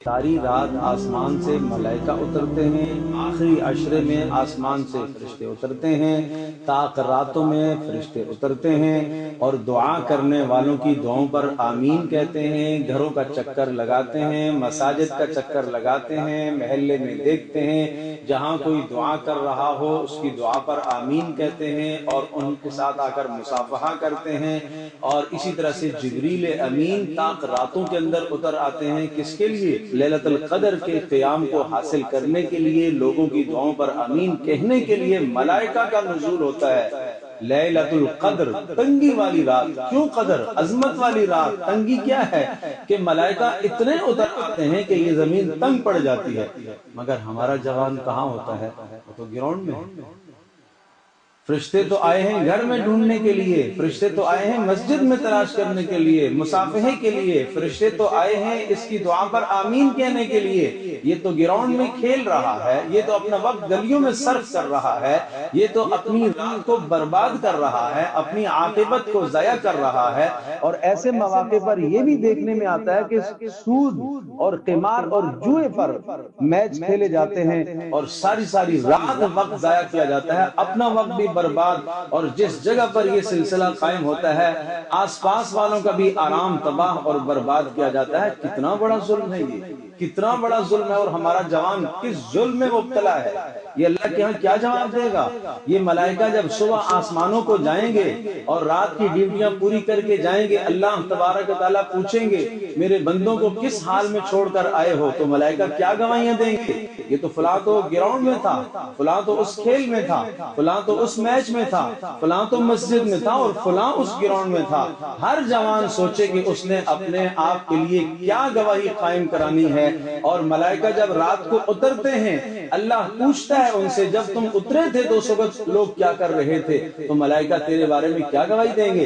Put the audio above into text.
ساری رات آسمان سے ملائکہ اترتے ہیں، آخری عشرے میں آسمان سے فرشتے اترتے ہیں، طاق راتوں میں فرشتے اترتے ہیں اور دعا کرنے والوں کی دعاؤں پر آمین کہتے ہیں، گھروں کا چکر لگاتے ہیں، مساجد کا چکر لگاتے ہیں، محلے میں دیکھتے ہیں جہاں کوئی دعا کر رہا ہو اس کی دعا پر آمین کہتے ہیں اور ان کے ساتھ آ کر مصافحہ کرتے ہیں۔ اور اسی طرح سے جبریل امین طاق راتوں کے اندر اتر آتے ہیں، کس کے لیے؟ لیلۃ القدر کے قیام کو حاصل کرنے کے لیے، لوگوں کی دعاؤں پر آمین کہنے کے لیے ملائکہ کا نزول ہوتا ہے۔ لیلۃ القدر، تنگی والی رات۔ کیوں قدر؟ عظمت والی رات۔ تنگی کیا ہے کہ ملائکہ اتنے اتر آتے ہیں کہ یہ زمین تنگ پڑ جاتی ہے، مگر ہمارا جوان کہاں ہوتا ہے؟ وہ تو گراؤنڈ میں ہے۔ فرشتے تو آئے ہیں گھر میں ڈھونڈنے کے لیے، فرشتے تو آئے ہیں مسجد میں تلاش کرنے کے لیے، مصافحے کے لیے، فرشتے تو آئے ہیں اس کی دعا پر آمین کہنے کے لیے۔ یہ تو گراؤنڈ میں کھیل رہا ہے، یہ تو اپنا وقت گلیوں میں صرف کر رہا ہے، یہ تو اپنی رات کو برباد کر رہا ہے، اپنی عاقبت کو ضائع کر رہا ہے۔ اور ایسے مواقع پر یہ بھی دیکھنے میں آتا ہے کہ سود اور قمار اور جوئے پر میچ کھیلے جاتے ہیں اور ساری رات وقت ضائع کیا جاتا ہے، اپنا وقت بھی برباد، اور جس جگہ پر یہ سلسلہ قائم ہوتا ہے آس پاس والوں کا بھی آرام تباہ اور برباد کیا جاتا ہے۔ کتنا بڑا ظلم ہے یہ، کتنا بڑا ظلم ہے، اور ہمارا جوان کس ظلم میں مبتلا ہے۔ یہ اللہ کے ہاں کیا جواب دے گا؟ یہ ملائکہ جب صبح آسمانوں کو جائیں گے اور رات کی ڈیوٹیاں پوری کر کے جائیں گے، اللہ تبارک و تعالیٰ پوچھیں گے میرے بندوں کو کس حال میں چھوڑ کر آئے ہو، تو ملائکہ کیا گواہیاں دیں گے؟ یہ تو فلاں تو گراؤنڈ میں تھا، فلاں تو اس کھیل میں تھا، فلاں تو اس میچ میں تھا، فلاں تو مسجد میں تھا، اور فلاں اس گراؤنڈ میں تھا۔ ہر جوان سوچے کہ اس نے اپنے آپ کے لیے کیا گواہی قائم کرانی ہے۔ اور ملائکہ جب رات کو اترتے ہیں اللہ پوچھتا ہے ان سے جب تم اترے تھے تو اس وقت لوگ کیا کر رہے تھے، تو ملائکہ تیرے بارے میں کیا گواہی دیں گے؟